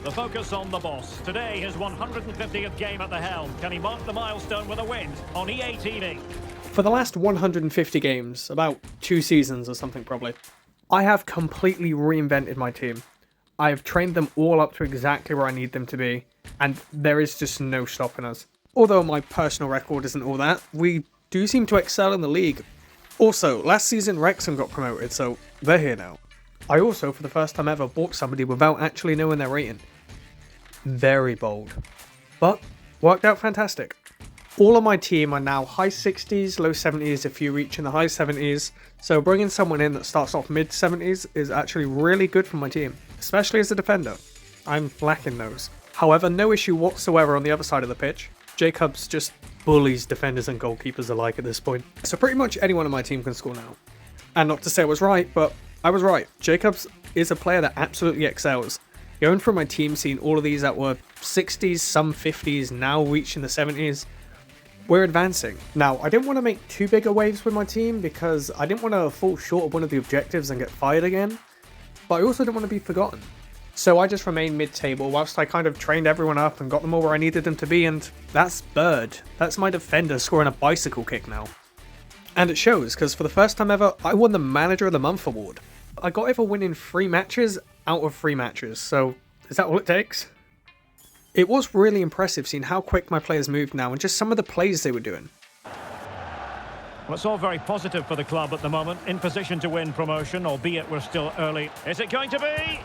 The focus on the boss. Today, his 150th game at the helm. Can he mark the milestone with a win on EA TV? For the last 150 games, about 2 seasons or something probably, I have completely reinvented my team. I have trained them all up to exactly where I need them to be, and there is just no stopping us. Although my personal record isn't all that, we do seem to excel in the league. Also, last season Wrexham got promoted, so they're here now. I also, for the first time ever, bought somebody without actually knowing their rating. Very bold. But, worked out fantastic. All of my team are now high 60s, low 70s if you reach in the high 70s, so bringing someone in that starts off mid 70s is actually really good for my team, especially as a defender. I'm lacking those. However, no issue whatsoever on the other side of the pitch. Jacobs just bullies defenders and goalkeepers alike at this point. So pretty much anyone on my team can score now. And not to say I was right, but I was right. Jacobs is a player that absolutely excels. Going from my team, seeing all of these that were 60s, some 50s, now reaching the 70s, we're advancing. Now, I didn't want to make too big a waves with my team because I didn't want to fall short of one of the objectives and get fired again, but I also didn't want to be forgotten. So I just remained mid-table whilst I kind of trained everyone up and got them all where I needed them to be, and that's Bird. That's my defender scoring a bicycle kick now. And it shows, because for the first time ever, I won the Manager of the Month award. I got it for winning 3 matches out of 3 matches, so is that all it takes? It was really impressive seeing how quick my players moved now and just some of the plays they were doing. Well, it's all very positive for the club at the moment, in position to win promotion, albeit we're still early. Is it going to be?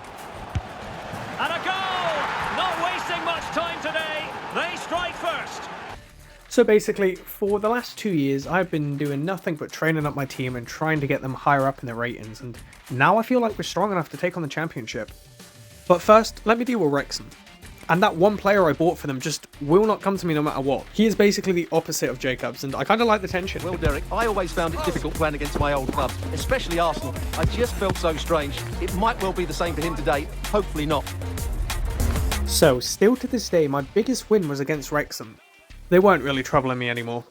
And a goal! Not wasting much time today. They strike first. So basically, for the last 2 years, I've been doing nothing but training up my team and trying to get them higher up in the ratings, and now I feel like we're strong enough to take on the championship. But first, let me deal with Wrexham. And that one player I bought for them just will not come to me no matter what. He is basically the opposite of Jacobs, and I kind of like the tension. Well, Derek, I always found it difficult playing against my old clubs, especially Arsenal. I just felt so strange. It might well be the same for him today, hopefully not. So, still to this day, my biggest win was against Wrexham. They weren't really troubling me anymore.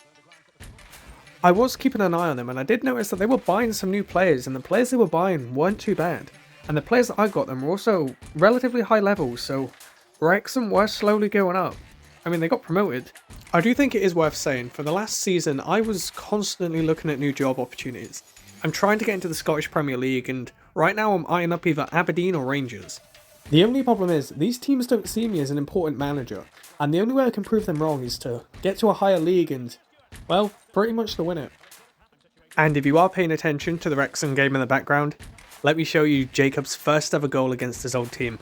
I was keeping an eye on them, and I did notice that they were buying some new players, and the players they were buying weren't too bad. And the players that I got them were also relatively high levels, so Wrexham were slowly going up. I mean, they got promoted. I do think it is worth saying, for the last season, I was constantly looking at new job opportunities. I'm trying to get into the Scottish Premier League, and right now I'm eyeing up either Aberdeen or Rangers. The only problem is, these teams don't see me as an important manager, and the only way I can prove them wrong is to get to a higher league and, well, pretty much to win it. And if you are paying attention to the Wrexham game in the background, let me show you Jacob's first ever goal against his old team.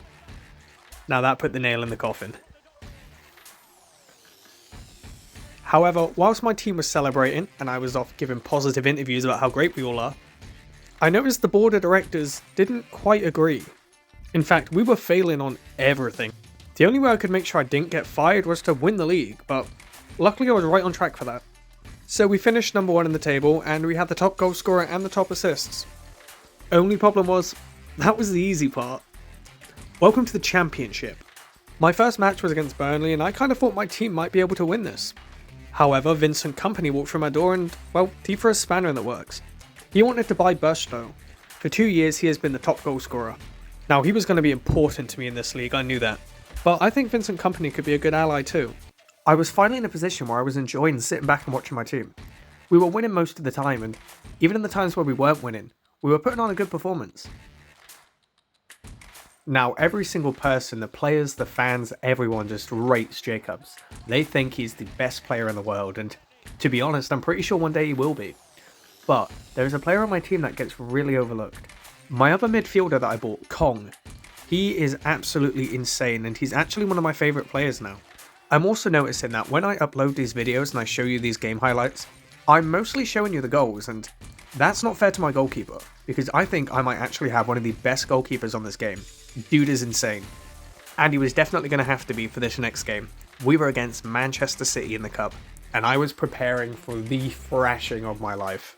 Now that put the nail in the coffin. However, whilst my team was celebrating, and I was off giving positive interviews about how great we all are, I noticed the board of directors didn't quite agree. In fact, we were failing on everything. The only way I could make sure I didn't get fired was to win the league, but luckily I was right on track for that. So we finished number 1 in the table, and we had the top goal scorer and the top assists. Only problem was, that was the easy part. Welcome to the championship. My first match was against Burnley, and I kind of thought my team might be able to win this. However, Vincent Company walked through my door and, well, he threw a spanner in the works. He wanted to buy Burstow. For 2 years he has been the top goal scorer. Now, he was going to be important to me in this league, I knew that. But I think Vincent Company could be a good ally too. I was finally in a position where I was enjoying sitting back and watching my team. We were winning most of the time, and even in the times where we weren't winning, we were putting on a good performance. Now, every single person, the players, the fans, everyone just rates Jacobs. They think he's the best player in the world, and to be honest, I'm pretty sure one day he will be. But there's a player on my team that gets really overlooked. My other midfielder that I bought, Kong, he is absolutely insane, and he's actually one of my favourite players now. I'm also noticing that when I upload these videos and I show you these game highlights, I'm mostly showing you the goals, and that's not fair to my goalkeeper, because I think I might actually have one of the best goalkeepers on this game. Dude is insane. And he was definitely going to have to be for this next game. We were against Manchester City in the Cup, and I was preparing for the thrashing of my life.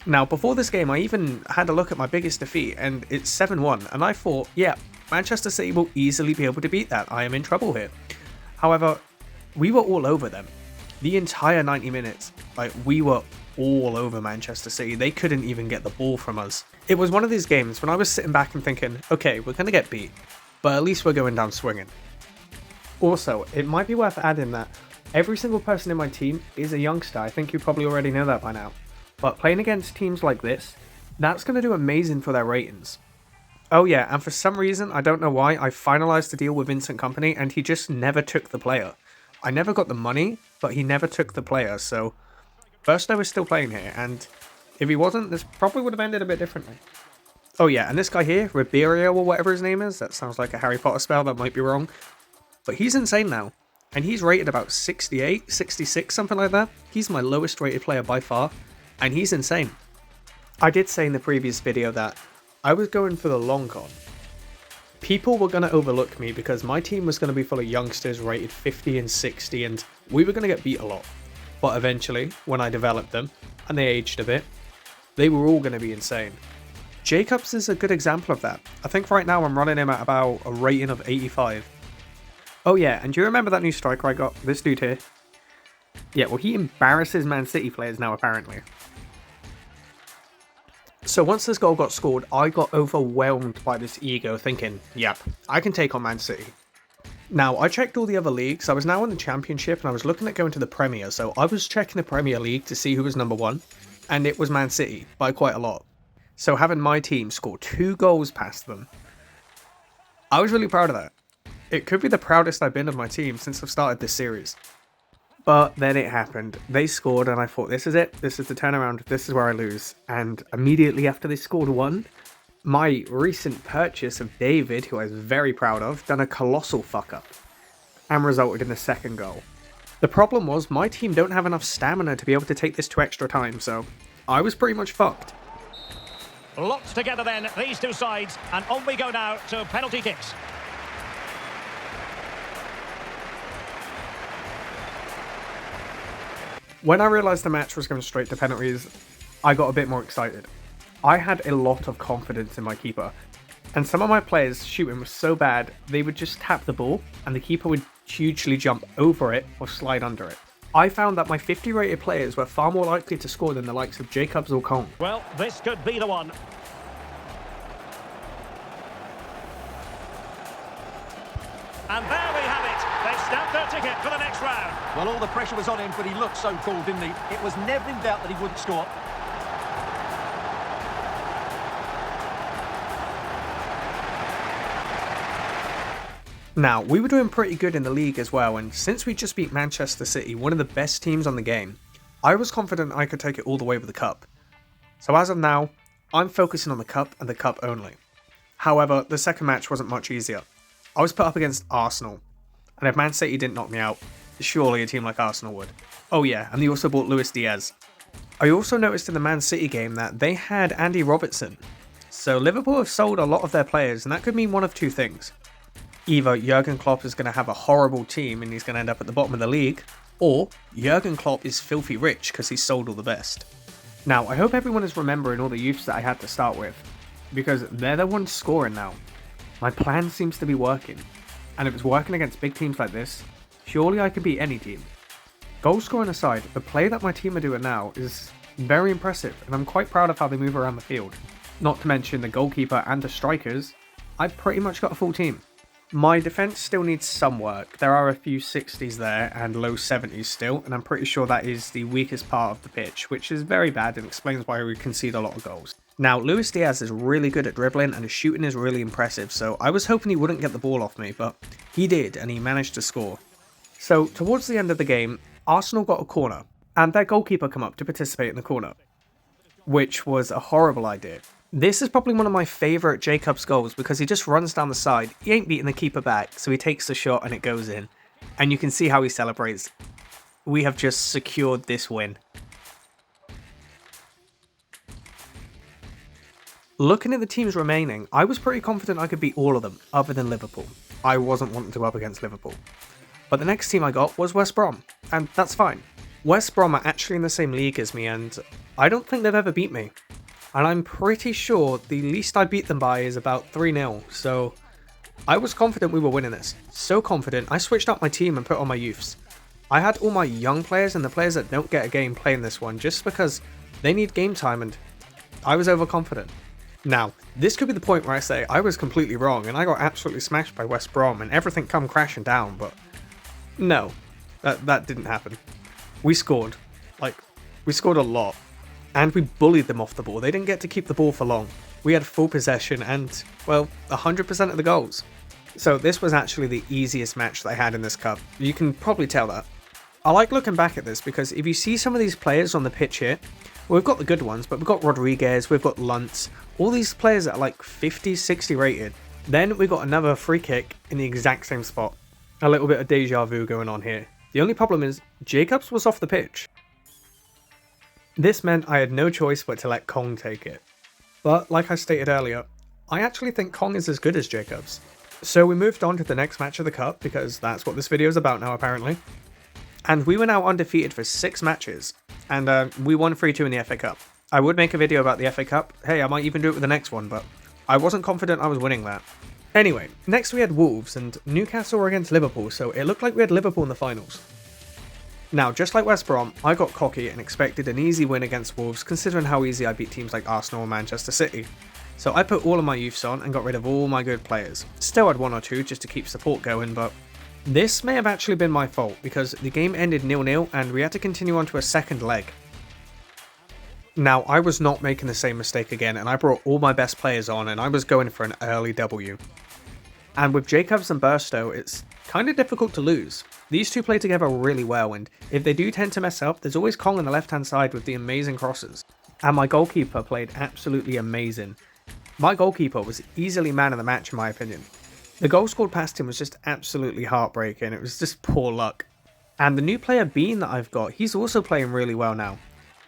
Now, before this game, I even had a look at my biggest defeat, and it's 7-1, and I thought, yeah, Manchester City will easily be able to beat that. I am in trouble here. However, we were all over them. The entire 90 minutes, we were all over Manchester City. They couldn't even get the ball from us. It was one of these games when I was sitting back and thinking, okay, we're going to get beat. but at least we're going down swinging. Also, it might be worth adding that every single person in my team is a youngster. I think you probably already know that by now. But playing against teams like this, that's going to do amazing for their ratings. Oh yeah, and for some reason, I don't know why, I finalized the deal with Vincent Company and he just never took the player. I never got the money, but he never took the player, so Burstow is still playing here, and if he wasn't, this probably would have ended a bit differently. Oh yeah, and this guy here, Ribeiro or whatever his name is, that sounds like a Harry Potter spell, that might be wrong, but he's insane now, and he's rated about 68, 66, something like that. He's my lowest rated player by far, and he's insane. I did say in the previous video that I was going for the long con. People were going to overlook me because my team was going to be full of youngsters rated 50 and 60 and we were going to get beat a lot. But eventually, when I developed them, and they aged a bit, they were all going to be insane. Jacobs is a good example of that. I think right now I'm running him at about a rating of 85. Oh yeah, and do you remember that new striker I got? This dude here? Yeah, well he embarrasses Man City players now apparently. So once this goal got scored, I got overwhelmed by this ego thinking, yep, I can take on Man City. Now, I checked all the other leagues. I was now in the Championship and I was looking at going to the Premier, so I was checking the Premier League to see who was number one, and it was Man City by quite a lot. So having my team score 2 goals past them, I was really proud of that. It could be the proudest I've been of my team since I've started this series. But then it happened. They scored and I thought, this is it. This is the turnaround. This is where I lose. And immediately after they scored 1, my recent purchase of David, who I was very proud of, done a colossal fuck up and resulted in the 2nd goal. The problem was my team don't have enough stamina to be able to take this to extra time, so I was pretty much fucked. Locked together then, these two sides, and on we go now to penalty kicks. When I realised the match was going straight to penalties, I got a bit more excited. I had a lot of confidence in my keeper, and some of my players shooting was so bad, they would just tap the ball, and the keeper would hugely jump over it or slide under it. I found that my 50 rated players were far more likely to score than the likes of Jacobs or Kong. Well, this could be the one. And there we have it. They've stamped their ticket for the next round. Well, all the pressure was on him, but he looked so cool, didn't he? It was never in doubt that he wouldn't score. Now, we were doing pretty good in the league as well, and since we just beat Manchester City, one of the best teams on the game, I was confident I could take it all the way with the cup. So as of now, I'm focusing on the cup and the cup only. However, the second match wasn't much easier. I was put up against Arsenal, and if Man City didn't knock me out, surely a team like Arsenal would. Oh yeah, and they also bought Luis Diaz. I also noticed in the Man City game that they had Andy Robertson. So Liverpool have sold a lot of their players, and that could mean one of two things. Either Jurgen Klopp is going to have a horrible team and he's going to end up at the bottom of the league, or Jurgen Klopp is filthy rich because he's sold all the best. Now, I hope everyone is remembering all the youths that I had to start with, because they're the ones scoring now. My plan seems to be working, and if it's working against big teams like this, surely I can beat any team. Goal scoring aside, the play that my team are doing now is very impressive, and I'm quite proud of how they move around the field. Not to mention the goalkeeper and the strikers, I've pretty much got a full team. My defence still needs some work. There are a few 60s there and low 70s still, and I'm pretty sure that is the weakest part of the pitch, which is very bad and explains why we concede a lot of goals. Now, Luis Diaz is really good at dribbling and his shooting is really impressive, so I was hoping he wouldn't get the ball off me, but he did, and he managed to score. So, towards the end of the game, Arsenal got a corner, and their goalkeeper come up to participate in the corner, which was a horrible idea. This is probably one of my favourite Jacobs goals because he just runs down the side, he ain't beating the keeper back, so he takes the shot and it goes in. And you can see how he celebrates. We have just secured this win. Looking at the teams remaining, I was pretty confident I could beat all of them, other than Liverpool. I wasn't wanting to go up against Liverpool. But the next team I got was West Brom, and that's fine. West Brom are actually in the same league as me, and I don't think they've ever beat me. And I'm pretty sure the least I beat them by is about 3-0, so I was confident we were winning this. So confident, I switched up my team and put on my youths. I had all my young players and the players that don't get a game playing this one just because they need game time, and I was overconfident. Now, this could be the point where I say I was completely wrong and I got absolutely smashed by West Brom and everything come crashing down, but no, that didn't happen. We scored. Like, we scored a lot. And we bullied them off the ball. They didn't get to keep the ball for long. We had full possession and, well, 100% of the goals. So this was actually the easiest match that I had in this cup. You can probably tell that. I like looking back at this because if you see some of these players on the pitch here, well, we've got the good ones, but we've got Rodriguez, we've got Luntz, all these players that are like 50, 60 rated. Then we got another free kick in the exact same spot. A little bit of deja vu going on here. The only problem is, Jacobs was off the pitch. This meant I had no choice but to let Kong take it. But, like I stated earlier, I actually think Kong is as good as Jacobs. So we moved on to the next match of the cup, because that's what this video is about now apparently. And we were now undefeated for 6 matches, and we won 3-2 in the FA Cup. I would make a video about the FA Cup, hey, I might even do it with the next one, but I wasn't confident I was winning that. Anyway, next we had Wolves, and Newcastle were against Liverpool, so it looked like we had Liverpool in the finals. Now, just like West Brom, I got cocky and expected an easy win against Wolves, considering how easy I beat teams like Arsenal and Manchester City. So I put all of my youths on and got rid of all my good players. Still had 1 or 2 just to keep support going, but this may have actually been my fault, because the game ended 0-0 and we had to continue on to a second leg. Now, I was not making the same mistake again, and I brought all my best players on and I was going for an early W. And with Jacobs and Burstow, it's kind of difficult to lose. These two play together really well, and if they do tend to mess up, there's always Kong on the left hand side with the amazing crosses. And my goalkeeper played absolutely amazing. My goalkeeper was easily man of the match in my opinion. The goal scored past him was just absolutely heartbreaking, it was just poor luck. And the new player Bean that I've got, he's also playing really well now.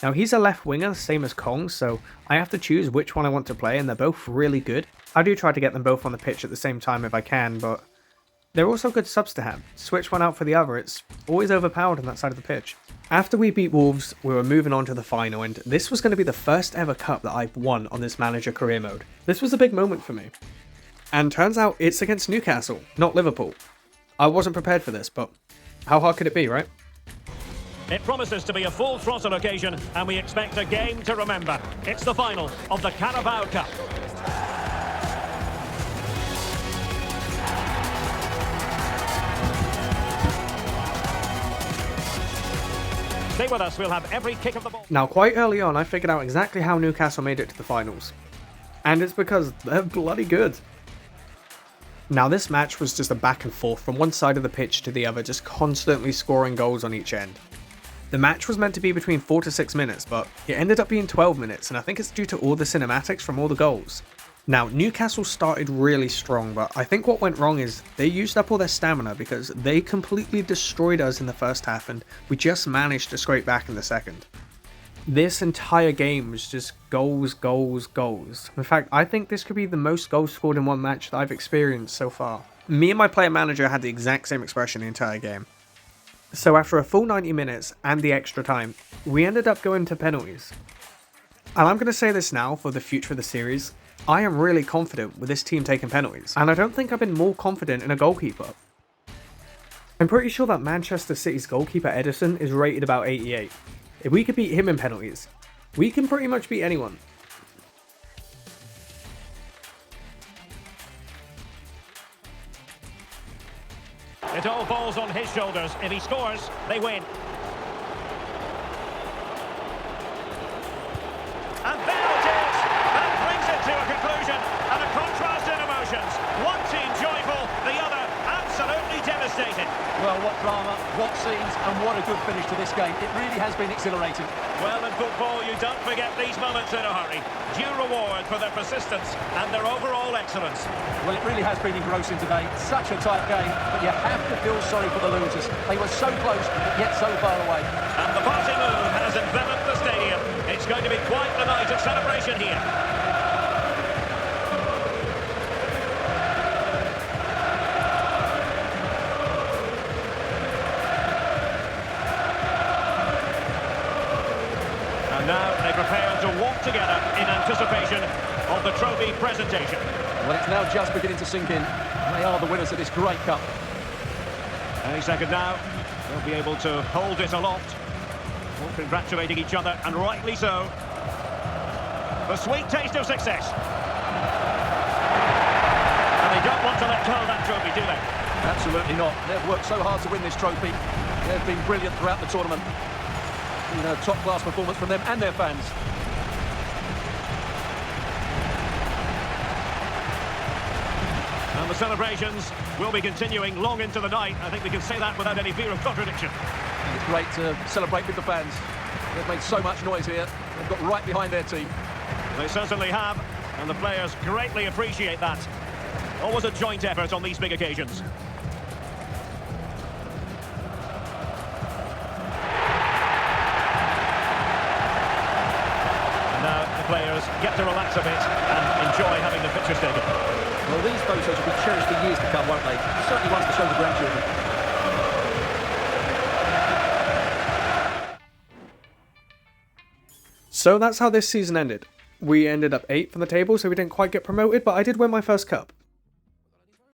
Now he's a left winger, same as Kong, so I have to choose which one I want to play, and they're both really good. I do try to get them both on the pitch at the same time if I can, but they're also good subs to have. Switch one out for the other, it's always overpowered on that side of the pitch. After we beat Wolves, we were moving on to the final, and this was going to be the first ever cup that I've won on this manager career mode. This was a big moment for me. And turns out it's against Newcastle, not Liverpool. I wasn't prepared for this, but how hard could it be, right? It promises to be a full throttle occasion, and we expect a game to remember. It's the final of the Carabao Cup. Stay with us, we'll have every kick of the ball. Now, quite early on, I figured out exactly how Newcastle made it to the finals. And it's because they're bloody good. Now, this match was just a back and forth from one side of the pitch to the other, just constantly scoring goals on each end. The match was meant to be between 4 to 6 minutes, but it ended up being 12 minutes, and I think it's due to all the cinematics from all the goals. Now, Newcastle started really strong, but I think what went wrong is they used up all their stamina because they completely destroyed us in the first half, and we just managed to scrape back in the second. This entire game was just goals, goals, goals. In fact, I think this could be the most goals scored in one match that I've experienced so far. Me and my player manager had the exact same expression the entire game. So after a full 90 minutes and the extra time, we ended up going to penalties. And I'm going to say this now for the future of the series, I am really confident with this team taking penalties, and I don't think I've been more confident in a goalkeeper. I'm pretty sure that Manchester City's goalkeeper Edison is rated about 88. If we could beat him in penalties, we can pretty much beat anyone. It all falls on his shoulders. If he scores, they win. And there it is! That brings it to a conclusion, and a contrast in emotions. One team joyful, the other absolutely devastated. Well, what drama, what scenes, and what a good finish to this game. It really has been exhilarating. Well, in football, you don't forget these moments in a hurry. Due reward for their persistence and their overall excellence. Well, it really has been engrossing today. Such a tight game, but you have to feel sorry for the losers. They were so close, but yet so far away. And the party mood has enveloped the stadium. It's going to be quite the night of celebration here. And now they prepare to walk together in anticipation of the trophy presentation. Well, it's now just beginning to sink in. They are the winners of this great cup. Any second now, they'll be able to hold it aloft. All congratulating each other, and rightly so. The sweet taste of success. want to let go of that trophy, do they? Absolutely not. They've worked so hard to win this trophy. They've been brilliant throughout the tournament. You know, top-class performance from them and their fans. And the celebrations will be continuing long into the night. I think we can say that without any fear of contradiction. And it's great to celebrate with the fans. They've made so much noise here. They've got right behind their team. They certainly have, and the players greatly appreciate that. Always a joint effort on these big occasions. And now the players get to relax a bit and enjoy having the pictures taken. Well, these photos will be cherished for years to come, won't they? Certainly ones to show the grandchildren. So that's how this season ended. We ended up 8th on the table, so we didn't quite get promoted, but I did win my first cup.